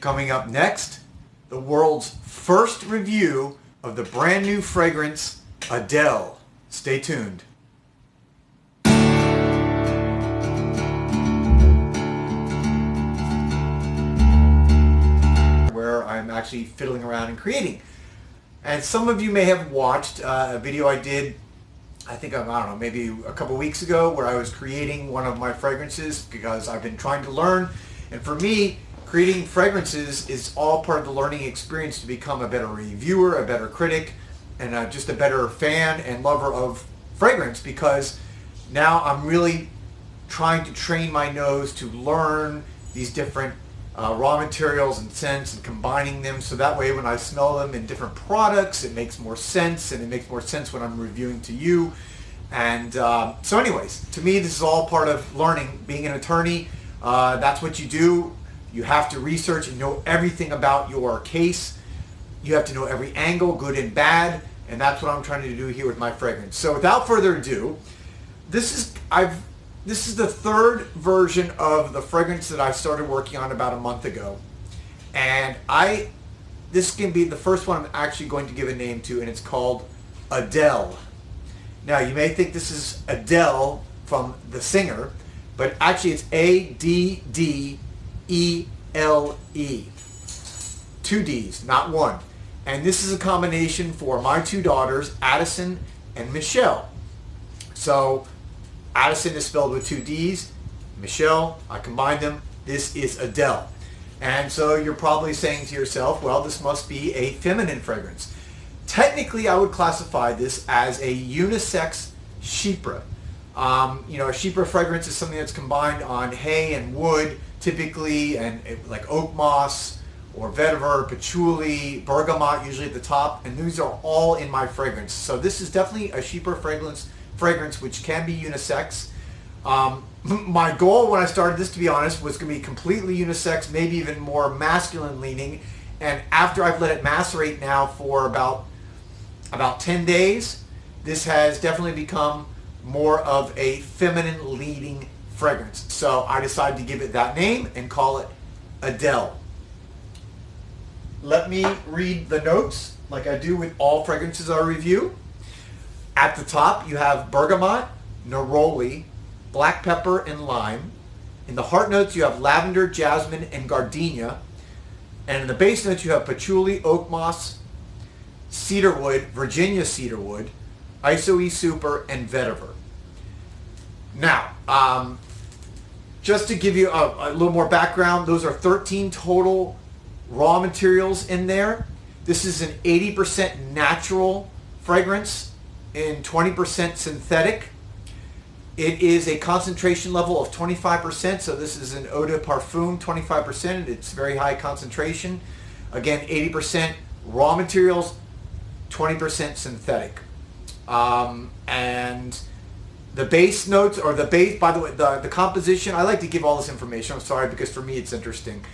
Coming up next, the world's first review of the brand new fragrance, Adele. Stay tuned. Where I'm actually fiddling around and creating. And some of you may have watched a video I did, I don't know, maybe a couple weeks ago, where I was creating one of my fragrances because I've been trying to learn. And for me, creating fragrances is all part of the learning experience to become a better reviewer, a better critic, and just a better fan and lover of fragrance, because now I'm really trying to train my nose to learn these different raw materials and scents and combining them, so that way when I smell them in different products it makes more sense, and it makes more sense when I'm reviewing to you. And so anyways, to me this is all part of learning. Being an attorney, that's what you do. You have to research and know everything about your case. You have to know every angle, good and bad, and that's what I'm trying to do here with my fragrance. So without further ado, this is the third version of the fragrance that I started working on about a month ago. And this can be the first one I'm actually going to give a name to, and it's called Adele. Now you may think this is Adele from the singer, but actually it's Addele. 2 D's, not one. And this is a combination for my 2 daughters, Addison and Michelle. So Addison is spelled with 2 D's. Michelle, I combined them. This is Adele. And so you're probably saying to yourself, well, this must be a feminine fragrance. Technically, I would classify this as a unisex Chypre. A Chypre fragrance is something that's combined on hay and wood, typically, and like oak moss or vetiver, patchouli, bergamot usually at the top, and these are all in my fragrance. So this is definitely a Chypre fragrance which can be unisex. My goal when I started this, to be honest, was going to be completely unisex, maybe even more masculine leaning. And after I've let it macerate now for about 10 days, this has definitely become more of a feminine leading fragrance. So I decided to give it that name and call it Adele. Let me read the notes like I do with all fragrances I review. At the top you have bergamot, neroli, black pepper, and lime. In the heart notes you have lavender, jasmine, and gardenia. And in the base notes you have patchouli, oak moss, cedarwood, Virginia cedarwood, isoe super, and vetiver. Now, just to give you a little more background, those are 13 total raw materials in there. This is an 80% natural fragrance and 20% synthetic. It is a concentration level of 25%, so this is an eau de parfum, 25%. It's very high concentration. Again, 80% raw materials, 20% synthetic. And the base notes, or the base, by the way, the composition, I like to give all this information, I'm sorry, because for me it's interesting.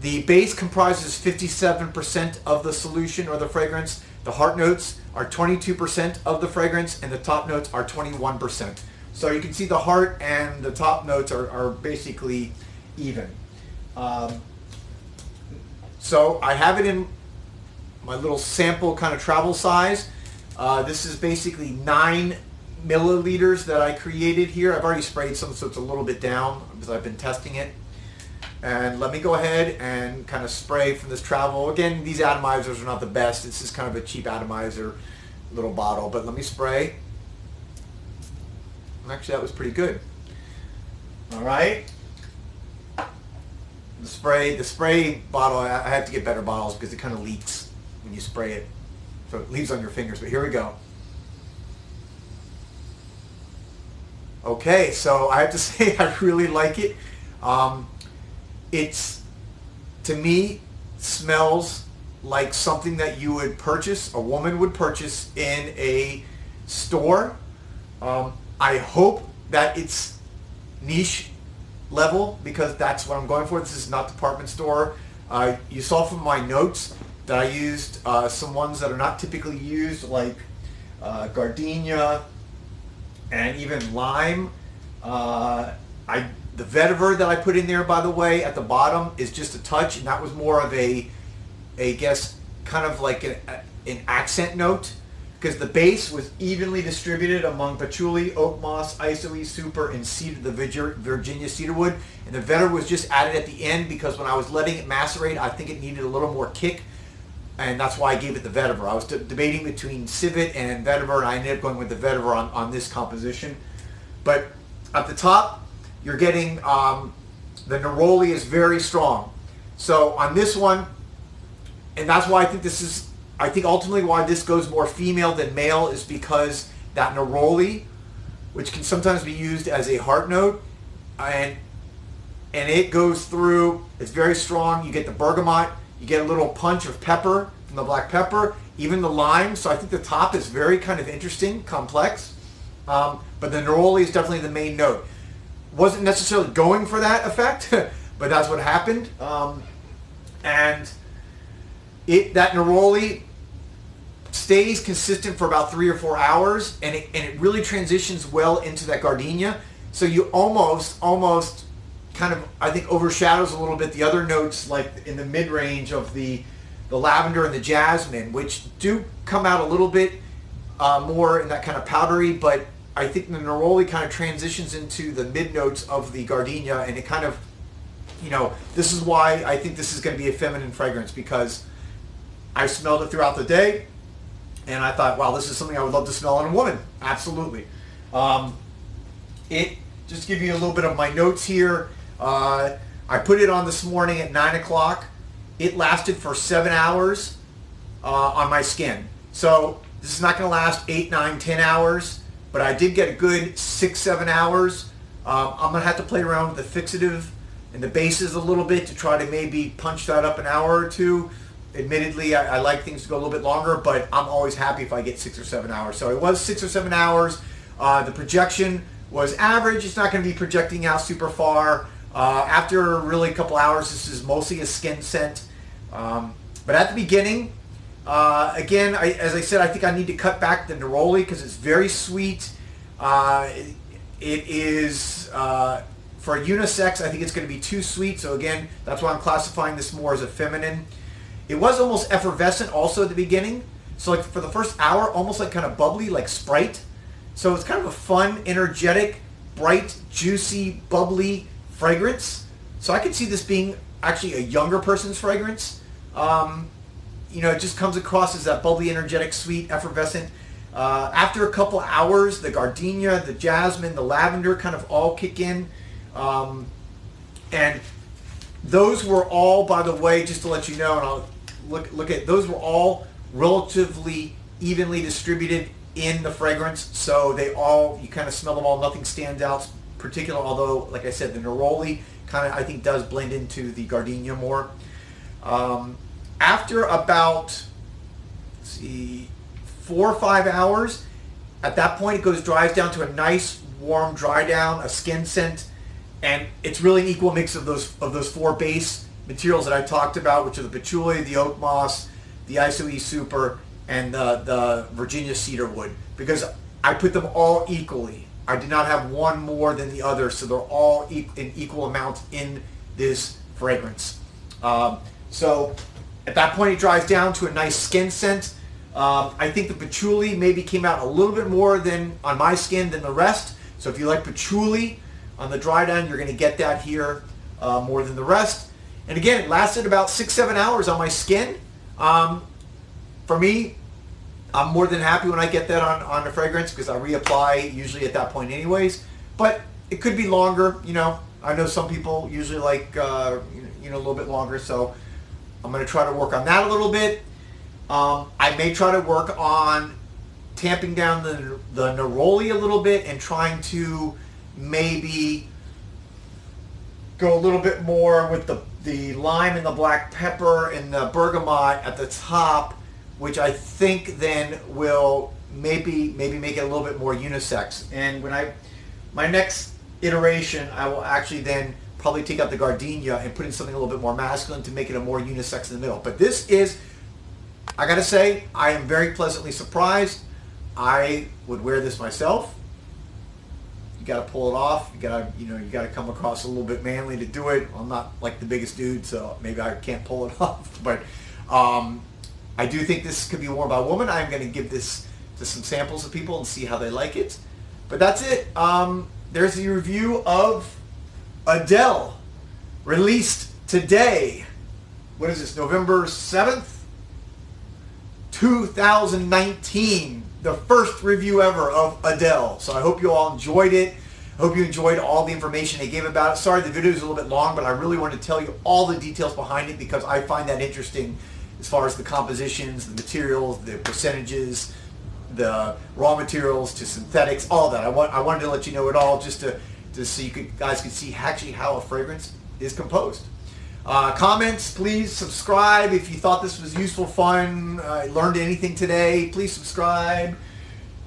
The base comprises 57% of the solution or the fragrance. The heart notes are 22% of the fragrance, and the top notes are 21%. So you can see the heart and the top notes are basically even. So I have it in my little sample kind of travel size. This is basically 9 milliliters that I created here. I've already sprayed some, so it's a little bit down because I've been testing it. And let me go ahead and kind of spray from this travel. Again, these atomizers are not the best. This is kind of a cheap atomizer little bottle, but let me spray. Actually, that was pretty good. All right. The spray bottle, I have to get better bottles because it kind of leaks when you spray it. So it leaves on your fingers, but here we go. Okay, so I have to say I really like it. It's, to me, smells like something that you would purchase, a woman would purchase in a store. I hope that it's niche level, because that's what I'm going for. This is not department store. You saw from my notes that I used some ones that are not typically used, like Gardenia and even lime. I The vetiver that I put in there, by the way, at the bottom is just a touch, and that was more of I guess, kind of like an accent note, because the base was evenly distributed among patchouli, oak moss, isoe, super, and cedar, the Virginia cedarwood. And the vetiver was just added at the end because when I was letting it macerate, I think it needed a little more kick, and that's why I gave it the vetiver. I was debating between civet and vetiver, and I ended up going with the vetiver on this composition. But at the top, you're getting the Neroli is very strong. So on this one, and that's why I think ultimately why this goes more female than male is because that Neroli, which can sometimes be used as a heart note, and it goes through, it's very strong. You get the bergamot, you get a little punch of pepper from the black pepper, even the lime. So I think the top is very kind of interesting, complex. But the Neroli is definitely the main note. Wasn't necessarily going for that effect, but that's what happened. And that Neroli stays consistent for about 3 or 4 hours, and it really transitions well into that gardenia. So you almost kind of, I think, overshadows a little bit the other notes, like in the mid-range of the lavender and the jasmine, which do come out a little bit more in that kind of powdery, but I think the Neroli kind of transitions into the mid notes of the gardenia, and it kind of, this is why I think this is going to be a feminine fragrance, because I smelled it throughout the day, and I thought, wow, this is something I would love to smell on a woman. Absolutely. It, just to give you a little bit of my notes here, I put it on this morning at 9 o'clock. It lasted for 7 hours on my skin. So this is not going to last 8, 9, 10 hours, but I did get a good 6, 7 hours. I'm going to have to play around with the fixative and the bases a little bit to try to maybe punch that up an hour or two. Admittedly, I like things to go a little bit longer, but I'm always happy if I get 6 or 7 hours. So it was 6 or 7 hours. The projection was average. It's not going to be projecting out super far. After really a couple hours, this is mostly a skin scent. But at the beginning, again, as I said, I think I need to cut back the Neroli because it's very sweet. It is, for a unisex, I think it's going to be too sweet. So again, that's why I'm classifying this more as a feminine. It was almost effervescent also at the beginning. So like for the first hour, almost like kind of bubbly, like Sprite. So it's kind of a fun, energetic, bright, juicy, bubbly fragrance. So I could see this being actually a younger person's fragrance. It just comes across as that bubbly, energetic, sweet, effervescent. After a couple hours, the gardenia, the jasmine, the lavender kind of all kick in. And those were all, by the way, just to let you know, and I'll look at, those were all relatively evenly distributed in the fragrance. So they all, you kind of smell them all, nothing stands out particular, although, like I said, the Neroli kind of, I think, does blend into the gardenia more. After about, 4 or 5 hours, at that point it dries down to a nice warm dry down, a skin scent, and it's really an equal mix of those 4 base materials that I talked about, which are the patchouli, the oak moss, the isoe super, and the Virginia cedarwood, because I put them all equally. I did not have one more than the other, so they're all in equal amounts in this fragrance. So at that point it dries down to a nice skin scent. I think the patchouli maybe came out a little bit more than on my skin than the rest. So if you like patchouli on the dry down, you're going to get that here more than the rest. And again, it lasted about 6, 7 hours on my skin. For me, I'm more than happy when I get that on the fragrance because I reapply usually at that point anyways. But it could be longer, I know some people usually like, a little bit longer. So I'm going to try to work on that a little bit. I may try to work on tamping down the Neroli a little bit and trying to maybe go a little bit more with the lime and the black pepper and the bergamot at the top, which I think then will maybe make it a little bit more unisex. And when my next iteration, I will actually then probably take out the gardenia and put in something a little bit more masculine to make it a more unisex in the middle. But this is, I gotta say, I am very pleasantly surprised. I would wear this myself. You got to pull it off. You got to, you got to come across a little bit manly to do it. I'm not like the biggest dude, so maybe I can't pull it off. But I do think this could be worn by a woman. I'm going to give this to some samples of people and see how they like it. But that's it. There's the review of Adele, released today. What is this, November 7th? 2019. The first review ever of Adele. So I hope you all enjoyed it. I hope you enjoyed all the information they gave about it. Sorry the video is a little bit long, but I really wanted to tell you all the details behind it because I find that interesting as far as the compositions, the materials, the percentages, the raw materials to synthetics, all that. I wanted to let you know it all just to so you guys could see actually how a fragrance is composed. Comments, please subscribe if you thought this was useful, fun, learned anything today. Please subscribe.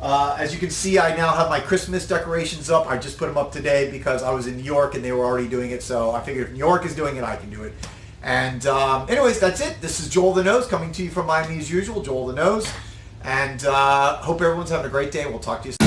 As you can see, I now have my Christmas decorations up. I just put them up today because I was in New York and they were already doing it. So I figured if New York is doing it, I can do it. And anyways, that's it. This is Joel the Nose coming to you from Miami as usual. Joel the Nose. And hope everyone's having a great day. We'll talk to you soon.